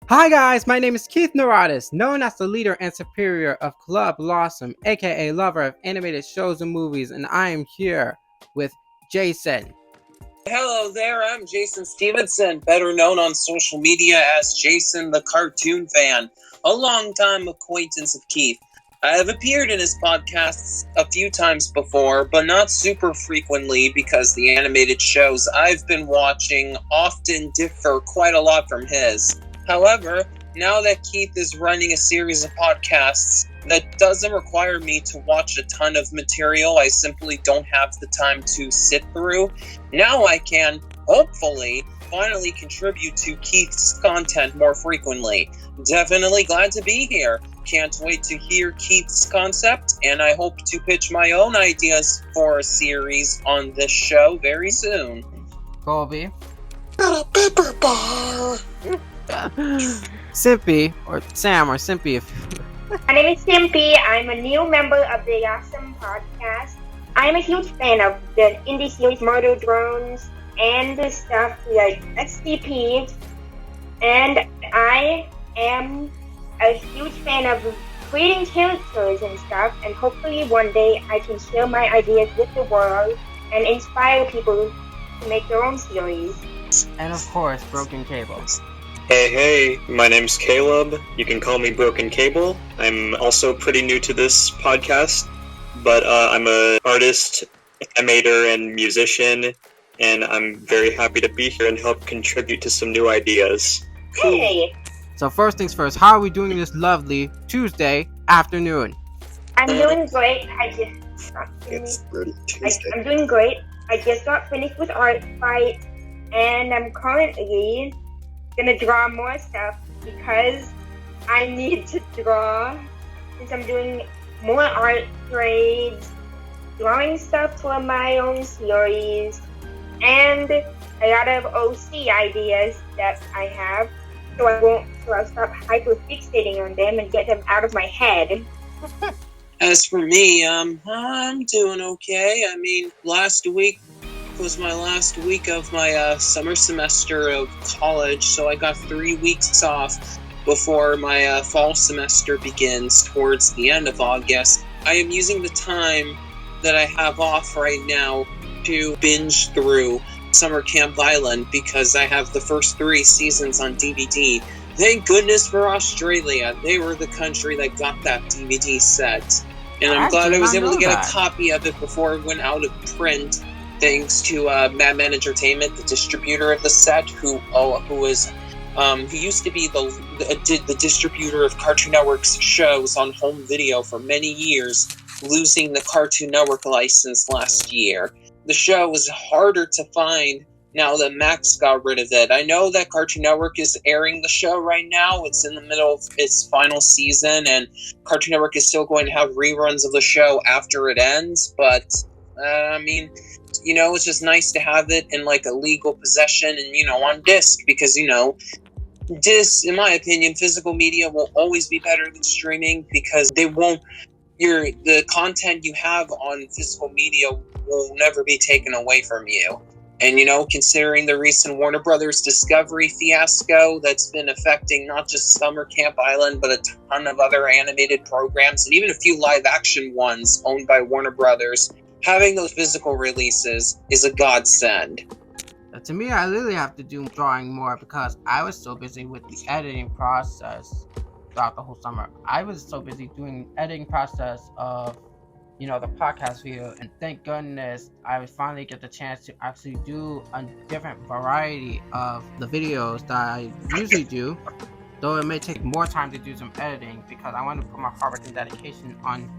Hi guys, my name is Keith Neurotis, known as the leader and superior of Club LASM, aka lover of animated shows and movies, and I am here with Jason. Hello there, I'm Jason Stevenson, better known on social media as Jason the Cartoon Fan, a longtime acquaintance of Keith. I have appeared in his podcasts a few times before, but not super frequently because the animated shows I've been watching often differ quite a lot from his. However, now that Keith is running a series of podcasts that doesn't require me to watch a ton of material I simply don't have the time to sit through, now I can, hopefully, finally contribute to Keith's content more frequently. Definitely glad to be here. Can't wait to hear Keith's concept, and I hope to pitch my own ideas for a series on this show very soon. Colby. Got a pepper bar! Simpy, or Sam, or Simpy if My name is Simpy. I'm a new member of the LASM podcast. I'm a huge fan of the indie series Murder Drones and the stuff like SCP. And I am a huge fan of creating characters and stuff. And hopefully one day I can share my ideas with the world and inspire people to make their own series. and of course Broken Cable. Hey, my name's Caleb. You can call me Broken Cable. I'm also pretty new to this podcast, but I'm an artist, animator, and musician, and I'm very happy to be here and help contribute to some new ideas. Hey, So first things first, how are we doing this lovely Tuesday afternoon? I'm doing great. It's pretty Tuesday. I'm doing great. I just got finished with art fight, and I'm currently gonna draw more stuff because I need to draw since I'm doing more art trades, drawing stuff for my own series, and a lot of OC ideas that I have. So I'll stop hyper fixating on them and get them out of my head. As for me, I'm doing okay. I mean, last week was my last week of my summer semester of college, so I got 3 weeks off before my fall semester begins towards the end of August. I am using the time that I have off right now to binge through Summer Camp Island because I have the first 3 seasons on DVD. Thank goodness for Australia. They were the country that got that DVD set. And I'm glad I was able to get a copy of it before it went out of print, thanks to Madman Entertainment, the distributor of the set, who used to be the distributor of Cartoon Network's shows on home video for many years, losing the Cartoon Network license last year. The show was harder to find now that Max got rid of it. I know that Cartoon Network is airing the show right now. It's in the middle of its final season, and Cartoon Network is still going to have reruns of the show after it ends, but, I mean, you know, it's just nice to have it in, like, a legal possession and, you know, on disc, because, you know, disc, in my opinion, physical media will always be better than streaming, because the content you have on physical media will never be taken away from you. And, you know, considering the recent Warner Brothers Discovery fiasco that's been affecting not just Summer Camp Island, but a ton of other animated programs, and even a few live-action ones owned by Warner Brothers, having those physical releases is a godsend. To me, I literally have to do drawing more because I was so busy with the editing process throughout the whole summer. I was so busy doing editing process of, you know, the podcast video, and thank goodness I would finally get the chance to actually do a different variety of the videos that I usually do, though it may take more time to do some editing because I want to put my hard work and dedication on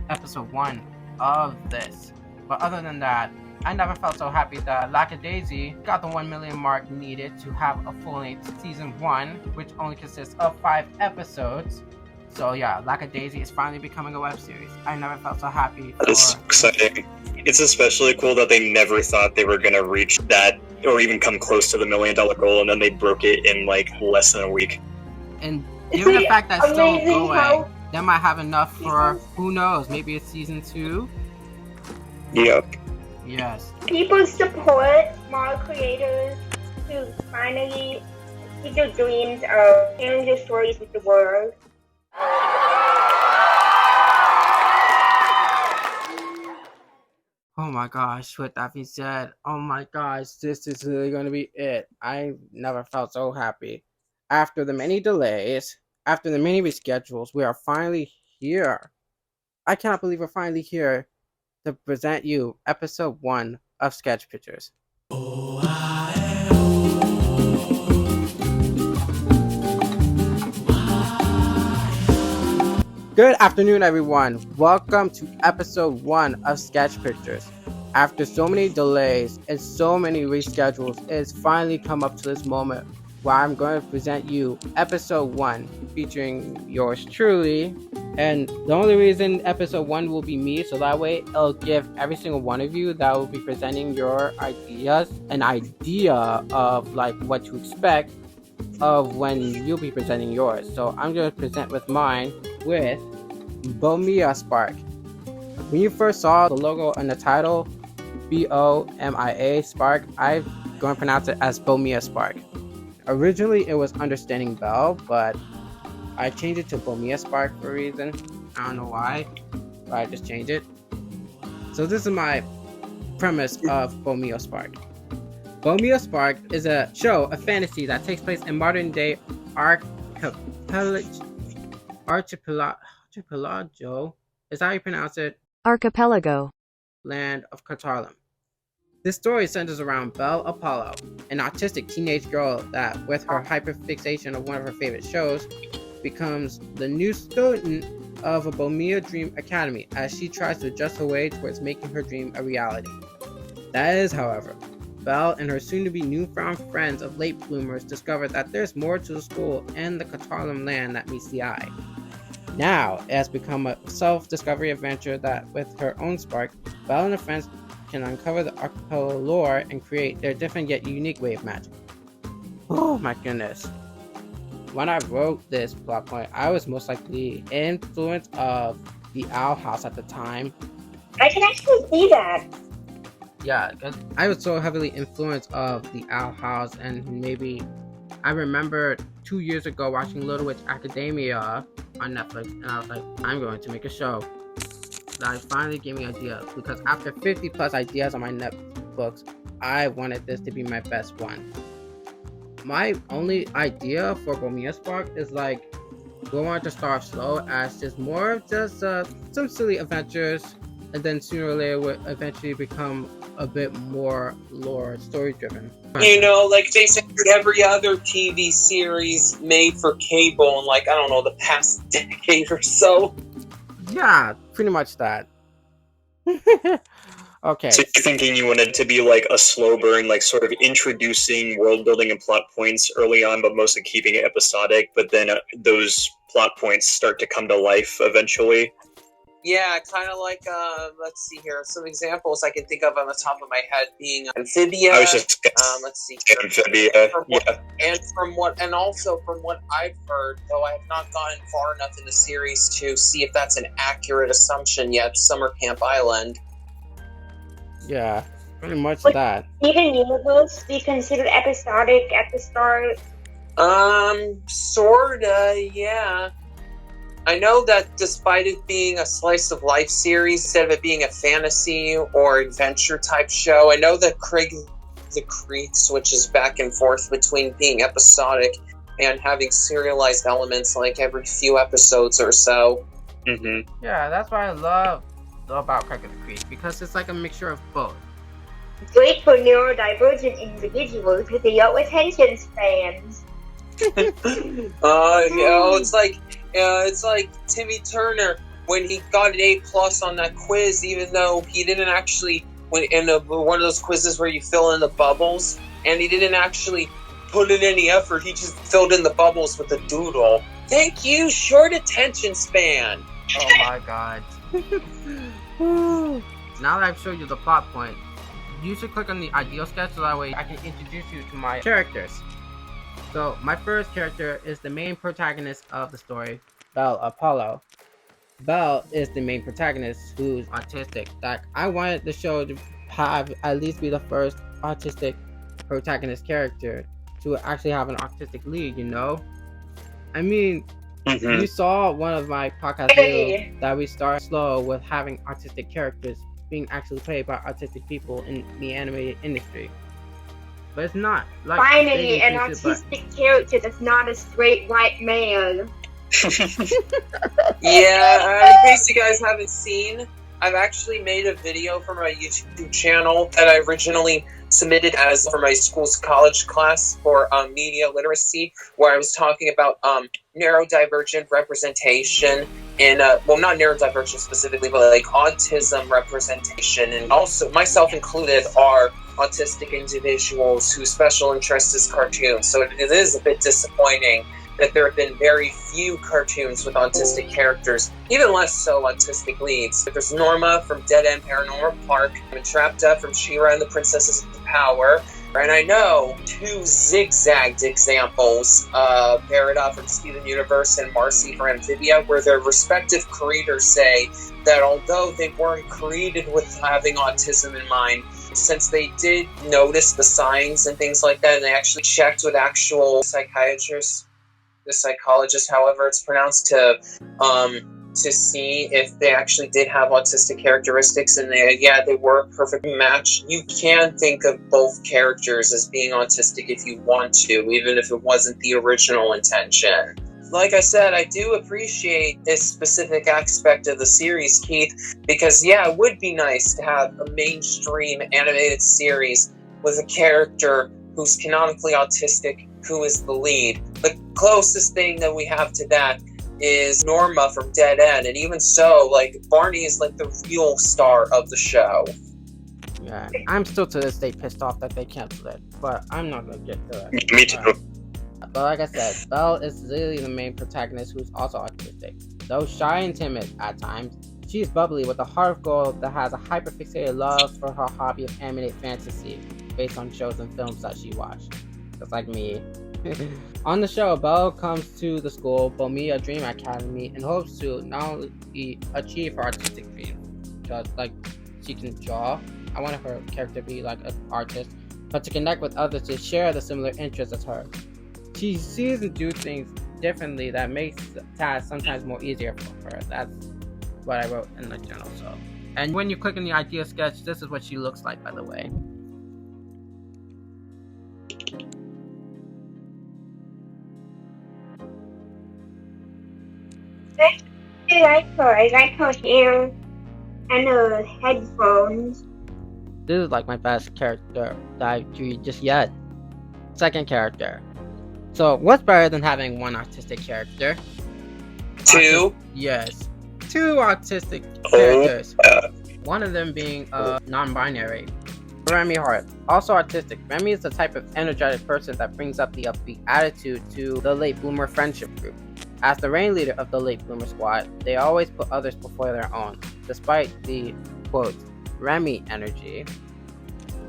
episode 1 of this. But other than that, I never felt so happy that Lackadaisy got the 1 million mark needed to have a full-length season 1, which only consists of 5 episodes. So yeah, Lackadaisy is finally becoming a web series. I never felt so happy. That's exciting. It's especially cool that they never thought they were going to reach that or even come close to the $1 million goal, and then they broke it in like less than a week. And given the fact that it's still going, they might have enough for, who knows, maybe a season 2? Yep. Yes. People support small creators to finally with your dreams of sharing your stories with the world. Oh my gosh, with that being said, oh my gosh, this is really going to be it. I never felt so happy. After the many delays, after the many reschedules, we are finally here. I cannot believe we're finally here to present you episode 1 of Sketch Pictures. Good afternoon, everyone. Welcome to episode 1 of Sketch Pictures. After so many delays and so many reschedules, it's finally come up to this moment where I'm going to present you episode 1 featuring yours truly. And the only reason episode 1 will be me, so that way it'll give every single one of you that will be presenting your ideas an idea of like what to expect of when you'll be presenting yours. So I'm going to present with mine with Bomia Spark. When you first saw the logo and the title, Bomia Spark, I'm going to pronounce it as Bomia Spark. Originally it was Understanding Bell, but I changed it to Bomia Spark for a reason. I don't know why, but I just changed it. So this is my premise of Bomia Spark. Bomia Spark is a show, a fantasy that takes place in modern day archipelago, is how you pronounce it? Archipelago. Land of Katalim. This story centers around Belle Apollo, an autistic teenage girl that, with her hyperfixation of one of her favorite shows, becomes the new student of a Bomia Dream Academy as she tries to adjust her way towards making her dream a reality. That is, however, Belle and her soon-to-be newfound friends of late bloomers discover that there's more to the school and the Katalim land that meets the eye. Now, it has become a self-discovery adventure that, with her own spark, Belle and her friends can uncover the archipelago lore and create their different yet unique way of magic. Oh my goodness. When I wrote this plot point, I was most likely influenced of the Owl House at the time. I can actually see that. Yeah, because I was so heavily influenced of the Owl House, and maybe I remember 2 years ago watching Little Witch Academia on Netflix, and I was like, I'm going to make a show. That finally gave me ideas, because after 50 plus ideas on my notebooks, I wanted this to be my best one. My only idea for Bomia Spark is like, we want to start slow as just more of just some silly adventures, and then sooner or later will eventually become a bit more lore story driven. You know, like basically every other TV series made for cable in, like, I don't know, the past decade or so. Yeah, pretty much that. Okay. So you're thinking you wanted to be like a slow burn, like sort of introducing world building and plot points early on, but mostly keeping it episodic, but then those plot points start to come to life eventually. Yeah, kind of like, let's see here, some examples I can think of on the top of my head being Amphibia. I was just let's see here. Amphibia, And also from what I've heard, though I have not gotten far enough in the series to see if that's an accurate assumption yet, Summer Camp Island. Yeah, pretty much Would that. Steven Universe be considered episodic at the start? Sorta, yeah. I know that despite it being a slice of life series, instead of it being a fantasy or adventure type show, I know that Craig the Creek switches back and forth between being episodic and having serialized elements like every few episodes or so. Mm-hmm. Yeah, that's what I love about Craig of the Creek, because it's like a mixture of both. Great for neurodivergent individuals with low attention spans. It's like Timmy Turner when he got an A+ on that quiz, even though he didn't actually, when in one of those quizzes where you fill in the bubbles, and he didn't actually put in any effort. He just filled in the bubbles with a doodle. Thank you, short attention span. Oh my god. Now that I've showed you the plot point, you should click on the ideal sketch so that way I can introduce you to my characters. So my first character is the main protagonist of the story, Belle Apollo. Belle is the main protagonist who's autistic. That I wanted the show to have at least be the first autistic protagonist character to actually have an autistic lead, you know? I mean, Mhm. you saw one of my podcast videos that we start slow with having autistic characters being actually played by autistic people in the animated industry. But it's not like finally an autistic character that's not a straight white male. Yeah, in case you guys haven't seen, I've actually made a video for my YouTube channel that I originally submitted as for my school's college class for media literacy, where I was talking about neurodivergent representation in, well, not neurodivergent specifically, but like autism representation, and also myself included are autistic individuals whose special interest is cartoons. So it is a bit disappointing that there have been very few cartoons with autistic characters, even less so autistic leads. There's Norma from Dead End Paranormal Park, and Entrapta from She-Ra and the Princesses of Power, and I know two zigzagged examples, Perida from Steven Universe and Marcy from Amphibia, where their respective creators say that although they weren't created with having autism in mind, since they did notice the signs and things like that, and they actually checked with actual psychiatrists, the psychologist, however it's pronounced, to see if they actually did have autistic characteristics, and they were a perfect match. You can think of both characters as being autistic if you want to, even if it wasn't the original intention. Like I said, I do appreciate this specific aspect of the series, Keith, because it would be nice to have a mainstream animated series with a character who's canonically autistic who is the lead. The closest thing that we have to that is Norma from Dead End, and even so, like, Barney is like the real star of the show. Yeah, I'm still to this day pissed off that they canceled it, but I'm not gonna get to it. Me too. But like I said, Belle is really the main protagonist who's also autistic. Though shy and timid at times, she is bubbly with a heart of gold that has a hyperfixated love for her hobby of animated fantasy based on shows and films that she watched. Just like me. On the show, Belle comes to the school, Bomia Dream Academy, and hopes to not only achieve her artistic dream, because like she can draw. I want her character to be like an artist, but to connect with others to share the similar interests as her. She sees and do things differently that makes the task sometimes more easier for her. That's what I wrote in the journal. So, and when you click on the idea sketch, this is what she looks like, by the way. I like her hair and her headphones. This is like my best character that I drew just yet. Second character. So, what's better than having one autistic character? Two? Yes. Two autistic characters. One of them being non-binary. Remy Hart, also autistic. Remy is the type of energetic person that brings up the upbeat attitude to the late bloomer friendship group. As the ringleader of the late bloomer squad, they always put others before their own, despite the, quote, Remy energy.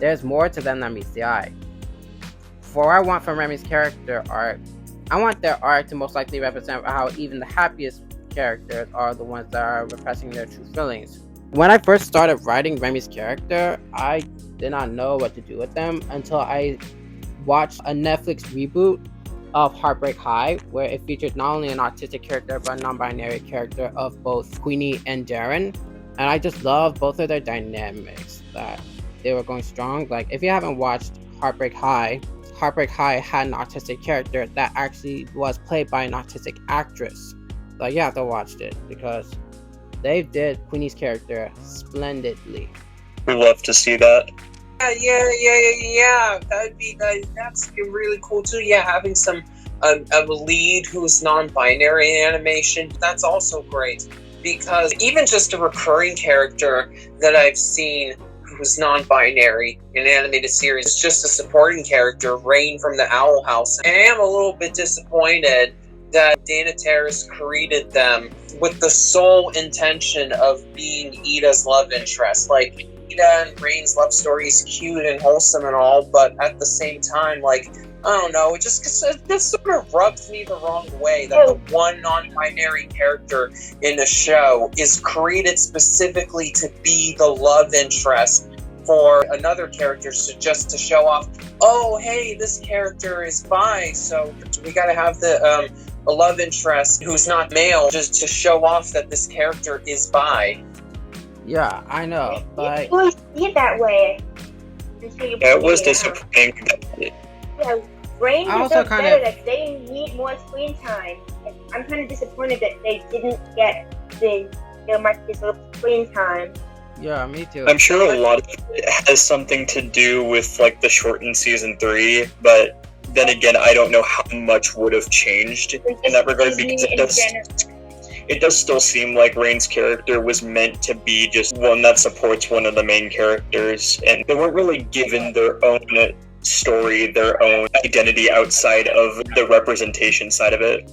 There's more to them than meets the eye. For what I want from Remy's character arc, I want their arc to most likely represent how even the happiest characters are the ones that are repressing their true feelings. When I first started writing Remy's character, I did not know what to do with them until I watched a Netflix reboot of Heartbreak High, where it featured not only an autistic character but a non-binary character of both Queenie and Darren, and I just loved both of their dynamics, that they were going strong. Like, if you haven't watched Heartbreak High had an autistic character that actually was played by an autistic actress. So you have to watch it because they did Queenie's character splendidly. We love to see that. Yeah. That's really cool too. Yeah, having some a lead who's non-binary in animation, that's also great, because even just a recurring character that I've seen who's non-binary in an animated series is just a supporting character, Rain from the Owl House. I am a little bit disappointed that Dana Terrace created them with the sole intention of being Ida's love interest. Like, Ida and Rain's love story is cute and wholesome and all, but at the same time, like, I don't know, this sort of rubs me the wrong way that the one non-binary character in the show is created specifically to be the love interest for another character just to show off, oh, hey, this character is bi, so we gotta have a love interest who's not male just to show off that this character is bi. Yeah, I know, but... You always see it that way. Yeah, it was disappointing. Yeah, Rain deserves better. Like, they need more screen time. I'm kind of disappointed that they didn't get much screen time. Yeah, me too. I'm sure a lot of it has something to do with like the shortened season 3, but then again, I don't know how much would have changed in that regard, because it does still seem like Rain's character was meant to be just one that supports one of the main characters, and they weren't really given their own story, their own identity outside of the representation side of it.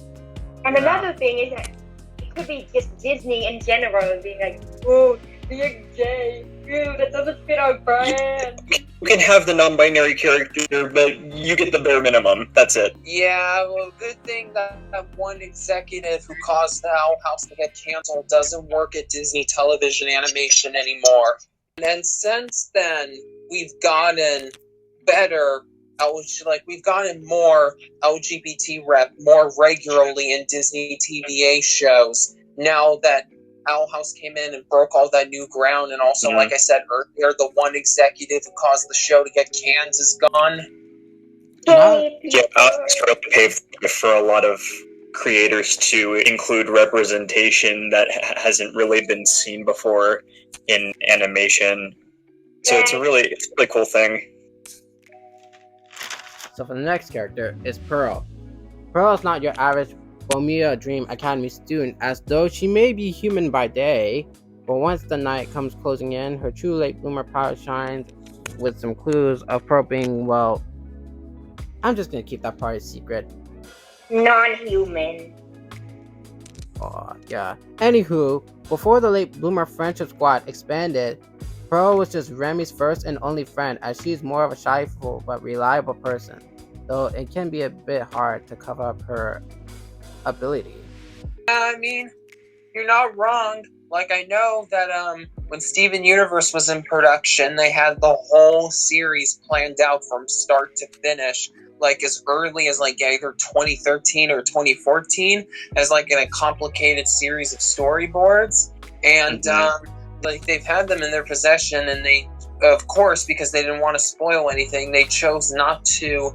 And another thing is that it could be just Disney in general being like, oh, you're gay, ew, that doesn't fit our brand. You can have the non-binary character, but you get the bare minimum. That's it. Yeah, well, good thing that one executive who caused the Owl House to get canceled doesn't work at Disney Television Animation anymore. And since then, we've gotten better, we've gotten more LGBT rep more regularly in Disney TVA shows now that Owl House came in and broke all that new ground, and also, like I said earlier, the one executive who caused the show to get canned is gone. Yeah, it's really paved for a lot of creators to include representation that hasn't really been seen before in animation. So it's a really cool thing. So for the next character is Pearl. Pearl is not your average Bomia Dream Academy student, as though she may be human by day, but once the night comes closing in, her true late bloomer power shines with some clues of Pearl being, well, I'm just gonna keep that part a secret. Non-human. Oh, yeah. Anywho, before the late bloomer friendship squad expanded, Pearl was just Remy's first and only friend, as she's more of a shyful but reliable person, though it can be a bit hard to cover up her ability. I mean, you're not wrong. Like, I know that when Steven Universe was in production, they had the whole series planned out from start to finish, like as early as like either 2013 or 2014, as like in a complicated series of storyboards, and like they've had them in their possession, and they, of course, because they didn't want to spoil anything, they chose not to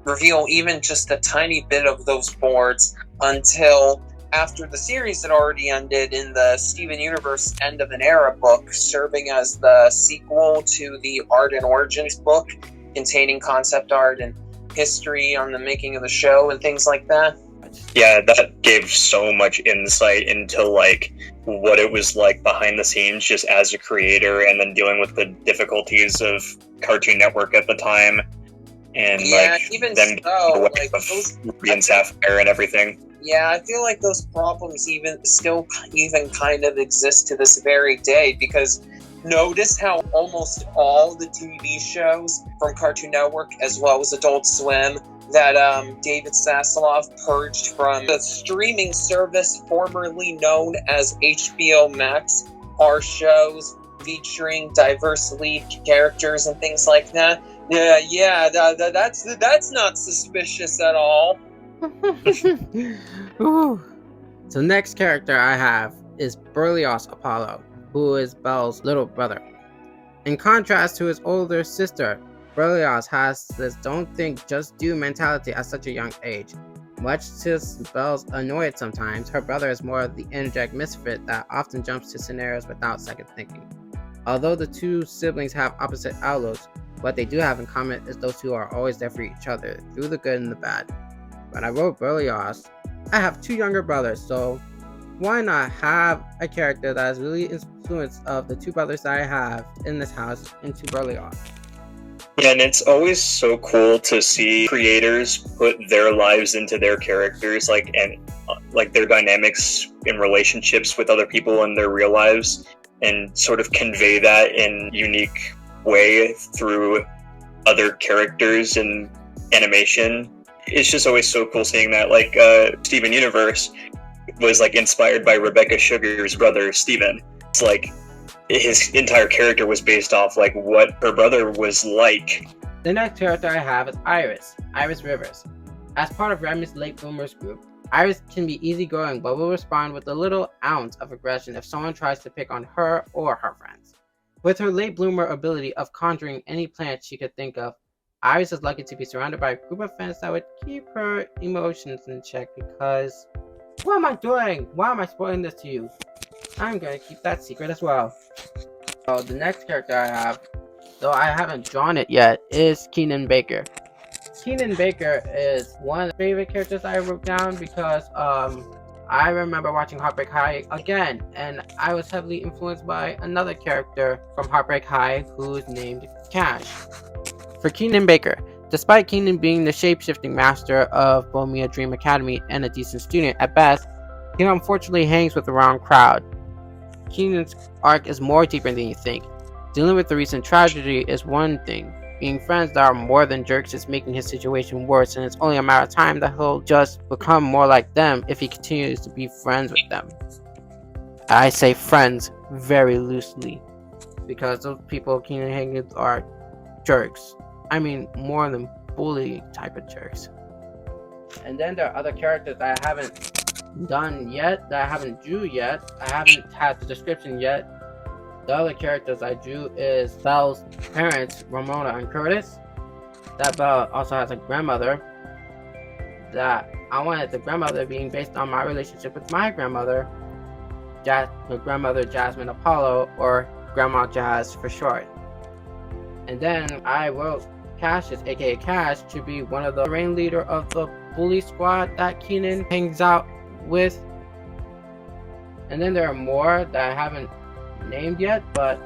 reveal even just a tiny bit of those boards until after the series had already ended in the Steven Universe End of an Era book, serving as the sequel to the Art and Origins book, containing concept art and history on the making of the show and things like that. Yeah, that gave so much insight into like what it was like behind the scenes just as a creator, and then dealing with the difficulties of Cartoon Network at the time, and yeah, like even them so, away like of those, Ruby and Sapphire and everything. Yeah, I feel like those problems still kind of exist to this very day, because notice how almost all the TV shows from Cartoon Network, as well as Adult Swim, that David Zaslav purged from the streaming service formerly known as HBO Max, are shows featuring diverse lead characters and things like that. Yeah, that's not suspicious at all. So next character I have is Berlioz Apollo, who is Belle's little brother. In contrast to his older sister, Berlioz has this don't think, just do mentality at such a young age. Much to Belle's annoyed sometimes, her brother is more of the energetic misfit that often jumps to scenarios without second thinking. Although the two siblings have opposite outlooks, what they do have in common is those two are always there for each other, through the good and the bad. When I wrote Berlioz, I have two younger brothers, so why not have a character that is really influenced of the two brothers that I have in this house into Berlioz. Yeah, and it's always so cool to see creators put their lives into their characters, like their dynamics in relationships with other people in their real lives, and sort of convey that in a unique way through other characters in animation. It's just always so cool seeing that. Like Steven Universe was like inspired by Rebecca Sugar's brother Steven. It's like his entire character was based off like what her brother was like. The next character I have is Iris Rivers. As part of Remy's late bloomers group, Iris can be easygoing but will respond with a little ounce of aggression if someone tries to pick on her or her friends. With her late bloomer ability of conjuring any plant she could think of, Iris is lucky to be surrounded by a group of friends that would keep her emotions in check because... What am I doing? Why am I spoiling this to you? I'm going to keep that secret as well. So the next character I have, though I haven't drawn it yet, is Keenan Baker. Keenan Baker is one of the favorite characters I wrote down because I remember watching Heartbreak High again, and I was heavily influenced by another character from Heartbreak High who's named Cash. For Keenan Baker, despite Keenan being the shape-shifting master of Bomia Dream Academy and a decent student at best, he unfortunately hangs with the wrong crowd. Keenan's arc is more deeper than you think. Dealing with the recent tragedy is one thing. Being friends that are more than jerks is making his situation worse, and it's only a matter of time that he'll just become more like them if he continues to be friends with them. I say friends very loosely, because those people Keenan hangs with are jerks. I mean, more than bully type of jerks. And then there are other characters that I haven't done yet, that I haven't drew yet. I haven't had the description yet. The other characters I drew is Belle's parents, Ramona and Curtis. That Belle also has a grandmother. That I wanted the grandmother being based on my relationship with my grandmother, the grandmother Jasmine Apollo, or Grandma Jazz for short. And then I wrote Cassius, aka Cash, to be one of the main leader of the bully squad that Keenan hangs out with. And then there are more that I haven't named yet, but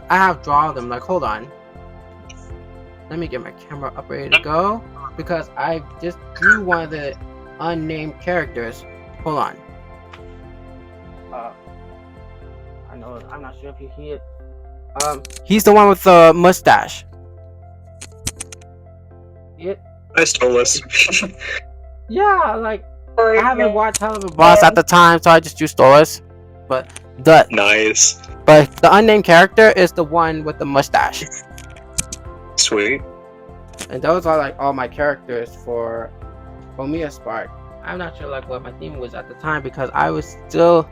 I have drawn them. Like, hold on, let me get my camera up ready to go, because I just drew one of the unnamed characters. Hold on. I know, I'm not sure if you hear it. He's the one with the mustache. I stole this. Yeah, like, I haven't watched Hell of a Boss at the time, so I just drew Stolas. But Nice. But the unnamed character is the one with the mustache. Sweet. And those are like all my characters for Bomia Spark. I'm not sure like what my theme was at the time, because I was still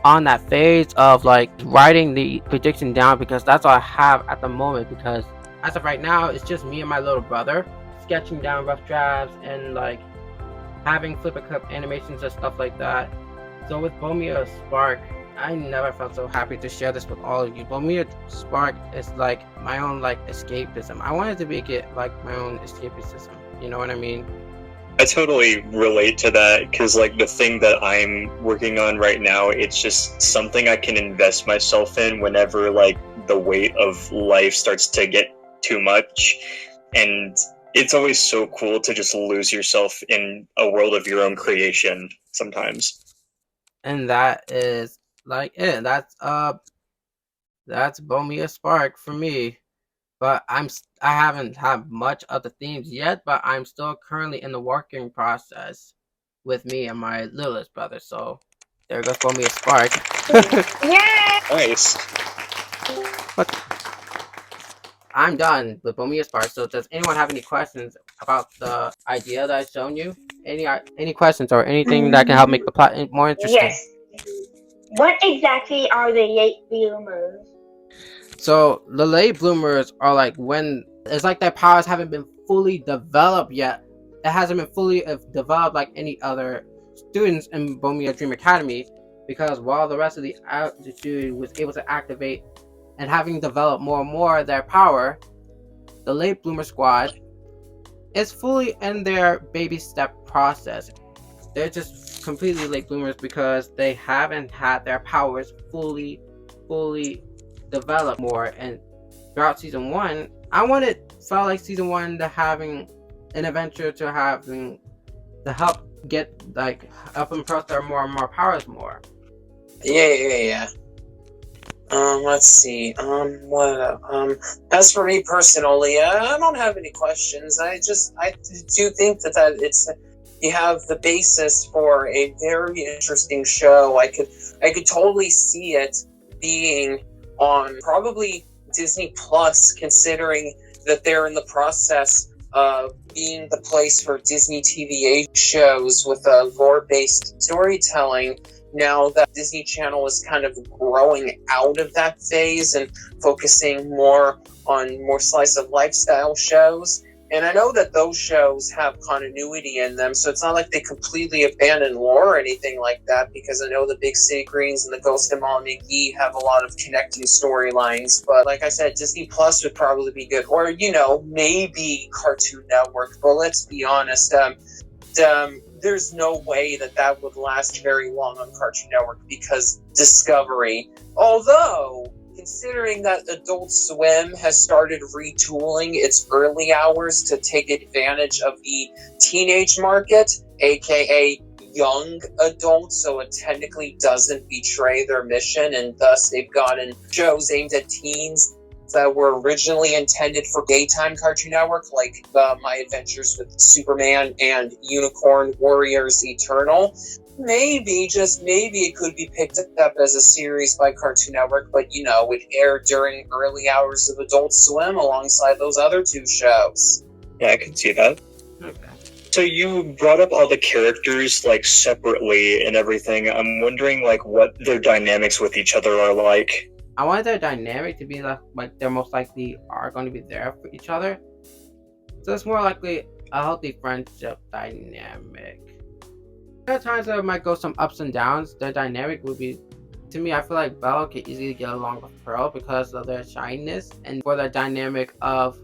on that phase of like writing the prediction down, because that's all I have at the moment. Because as of right now, it's just me and my little brother sketching down rough drafts and like having flipper cup animations and stuff like that. So with Bomia Spark, I never felt so happy to share this with all of you. Bomia Spark is like my own like escapism. I wanted to make it like my own escapism. You know what I mean? I totally relate to that, because like the thing that I'm working on right now, it's just something I can invest myself in whenever like the weight of life starts to get too much. And it's always so cool to just lose yourself in a world of your own creation sometimes. And that is like it. That's Bomia Spark for me. But I haven't had much of the themes yet, but I'm still currently in the working process with me and my littlest brother. So there goes Bomia Spark. Yeah. Nice. But I'm done with Bomia Spark. So does anyone have any questions about the idea that I've shown you? Any questions or anything that can help make the plot more interesting? Yes. What exactly are the late bloomers? So the late bloomers are like when it's like their powers haven't been fully developed yet. It hasn't been fully developed like any other students in Bomia Dream Academy, because while the rest of the altitude was able to activate and having developed more and more their power, the late bloomer squad is fully in their baby step process. They're just completely late bloomers because they haven't had their powers fully develop more. And throughout season 1, felt like season 1 to having an adventure to having to help get like up and press their more and more powers more. Yeah. Let's see. As for me personally, I don't have any questions. I do think that it's you have the basis for a very interesting show. I could totally see it being on probably Disney Plus, considering that they're in the process of being the place for Disney TVA shows with lore-based storytelling. Now that Disney Channel is kind of growing out of that phase and focusing more on more slice of lifestyle shows. And I know that those shows have continuity in them, so it's not like they completely abandon lore or anything like that, because I know the Big City Greens and the Ghost of Molly McGee have a lot of connecting storylines. But like I said, Disney Plus would probably be good. Or, maybe Cartoon Network. But let's be honest, there's no way that would last very long on Cartoon Network, because Discovery, although considering that Adult Swim has started retooling its early hours to take advantage of the teenage market, aka young adults, so it technically doesn't betray their mission, and thus they've gotten shows aimed at teens that were originally intended for daytime Cartoon Network, like My Adventures with Superman and Unicorn Warriors Eternal. Maybe, just maybe, it could be picked up as a series by Cartoon Network, but it aired during early hours of Adult Swim alongside those other two shows. Yeah, I could see that. Okay. So you brought up all the characters separately and everything. I'm wondering what their dynamics with each other are like. I want their dynamic to be like they're most likely are going to be there for each other. So it's more likely a healthy friendship dynamic. There are times there might go some ups and downs. Their dynamic would be, to me, I feel like Belle could easily get along with Pearl because of their shyness, and for the dynamic of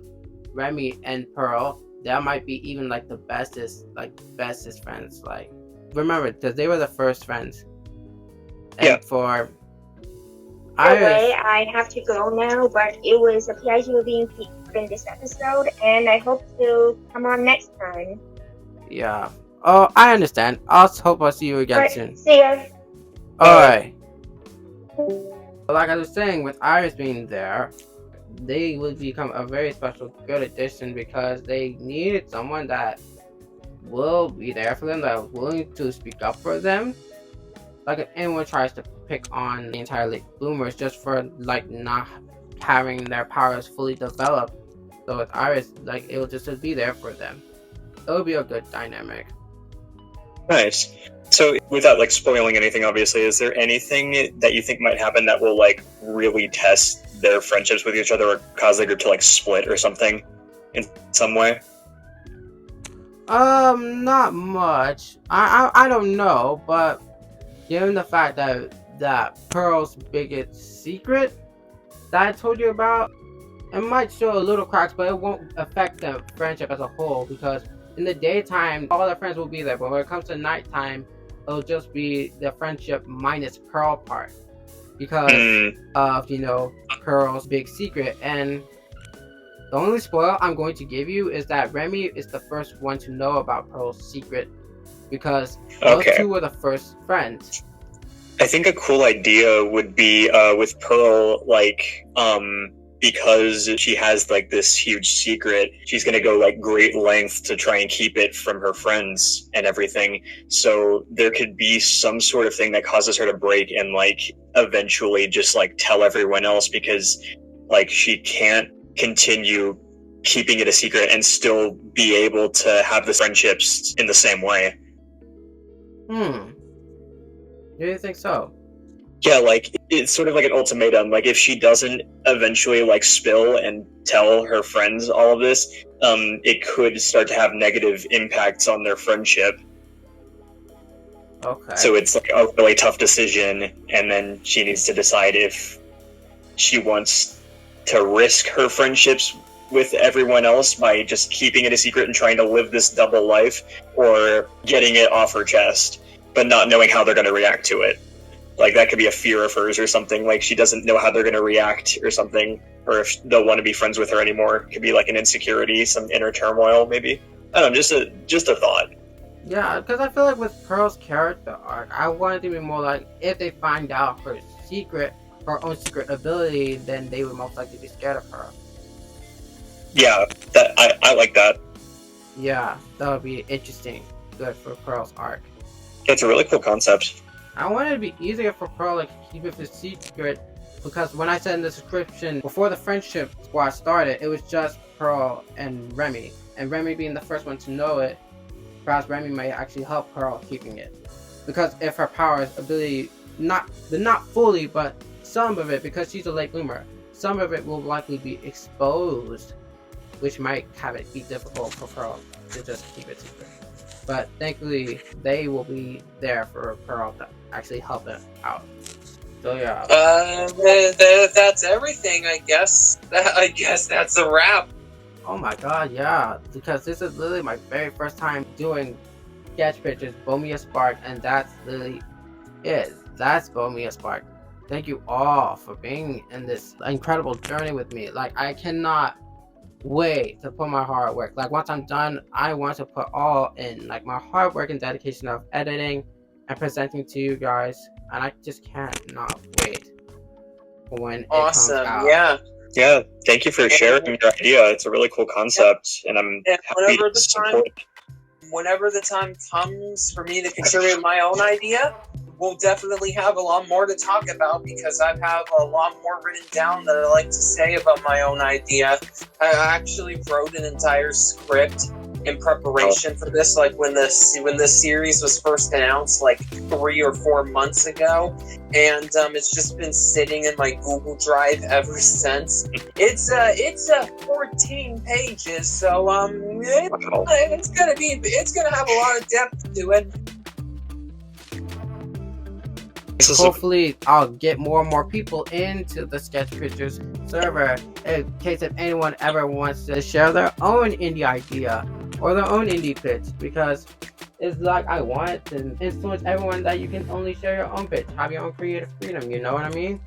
Remy and Pearl, that might be even the bestest friends. Remember, because they were the first friends. And yeah. For Iris, I have to go now, but it was a pleasure being featured in this episode, and I hope to come on next time. Yeah. Oh, I understand. I'll hope I'll see you again soon. See ya. Alright. Like I was saying, with Iris being there, they would become a very special, good addition, because they needed someone that will be there for them, that is willing to speak up for them. If anyone tries to pick on the entire late bloomers just for not having their powers fully developed. So with Iris, it will just be there for them. It would be a good dynamic. Nice. So without spoiling anything, obviously, is there anything that you think might happen that will really test their friendships with each other, or cause the group to split or something in some way? Not much. I don't know, but given the fact that Pearl's biggest secret that I told you about, it might show a little cracks, but it won't affect the friendship as a whole, because in the daytime, all their friends will be there, but when it comes to nighttime, it'll just be the friendship minus Pearl part, because of, Pearl's big secret. And the only spoiler I'm going to give you is that Remy is the first one to know about Pearl's secret, because those two were the first friends. I think a cool idea would be with Pearl, because she has this huge secret, she's gonna go great lengths to try and keep it from her friends and everything. So there could be some sort of thing that causes her to break and eventually just tell everyone else, because she can't continue keeping it a secret and still be able to have the friendships in the same way. Do you think so? Yeah, it's sort of like an ultimatum. If she doesn't eventually spill and tell her friends all of this, it could start to have negative impacts on their friendship. Okay. So it's a really tough decision, and then she needs to decide if she wants to risk her friendships with everyone else by just keeping it a secret and trying to live this double life, or getting it off her chest, but not knowing how they're going to react to it. That could be a fear of hers or something. She doesn't know how they're going to react or something, or if they'll want to be friends with her anymore. It could be an insecurity, some inner turmoil, maybe. I don't know, just a thought. Yeah, because I feel with Pearl's character arc, I want it to be more if they find out her own secret ability, then they would most likely be scared of her. Yeah, I like that. Yeah, that would be interesting. Good for Pearl's arc. It's a really cool concept. I want it to be easier for Pearl to keep it a secret because when I said in the description, before the friendship squad started, it was just Pearl and Remy. And Remy being the first one to know it, perhaps Remy might actually help Pearl keeping it. Because if her powers, ability, not fully, but some of it, because she's a late bloomer, some of it will likely be exposed, which might have it be difficult for Pearl to just keep it secret. But thankfully, they will be there for Pearl to actually help them out. So yeah. That's everything, I guess. I guess that's a wrap. Oh my god, yeah. Because this is literally my very first time doing sketch pictures, Bomia Spark, and that's literally it. That's Bomia Spark. Thank you all for being in this incredible journey with me. Like, I cannot wait to put my hard work. Like, once I'm done, I want to put all in, like, my hard work and dedication of editing and presenting to you guys, and I just can't not wait for when it comes out. Yeah, thank you for sharing your idea. It's a really cool concept, and I'm happy to support it. Whenever the time comes for me to contribute my own idea, we'll definitely have a lot more to talk about, because I have a lot more written down that I like to say about my own idea. I actually wrote an entire script in preparation for this, like when this series was first announced, like 3 or 4 months ago, and it's just been sitting in my Google Drive ever since. It's 14 pages, so it's gonna have a lot of depth to it. Hopefully, I'll get more and more people into the Sketch Pictures server in case if anyone ever wants to share their own indie idea or their own indie pitch, because it's like I want to influence everyone that you can only share your own pitch, have your own creative freedom, you know what I mean?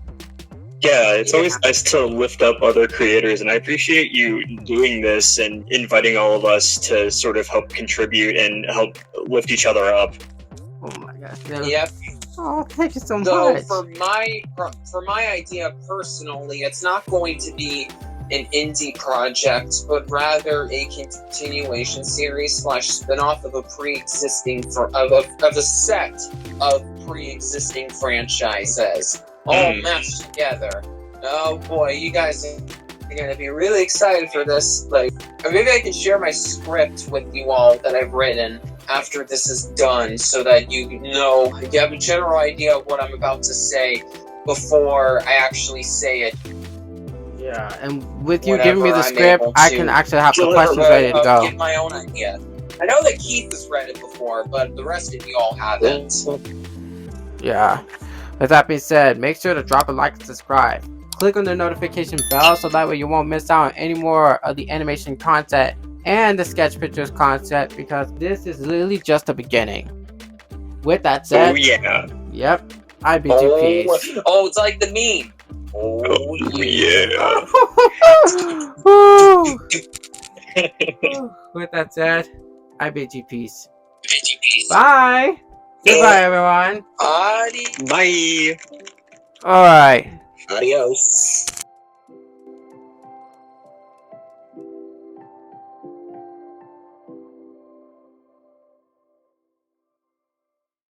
Yeah, it's always nice to lift up other creators, and I appreciate you doing this and inviting all of us to sort of help contribute and help lift each other up. Oh my gosh. Yep. Oh, thank you so So much. for my idea personally, it's not going to be an indie project, but rather a continuation series / spin-off of a pre-existing of a set of pre-existing franchises all mashed together. Oh boy, you guys are going to be really excited for this. Like, maybe I can share my script with you all that I've written after this is done, so that you have a general idea of what I'm about to say before I actually say it. Yeah, and with you giving me the script, I can actually have the questions ready to go. Get my own idea. I know that Keith has read it before, but the rest of you all haven't. Yeah. With that being said, make sure to drop a like and subscribe. Click on the notification bell so that way you won't miss out on any more of the animation content and the sketch pictures concept, because this is literally just the beginning. With that said, oh yeah. Yep, I bid you peace. Oh, it's like the meme. Oh yeah. With that said, I bid you peace. Bye. Goodbye, everyone. Adi. Bye. Alright. Adios.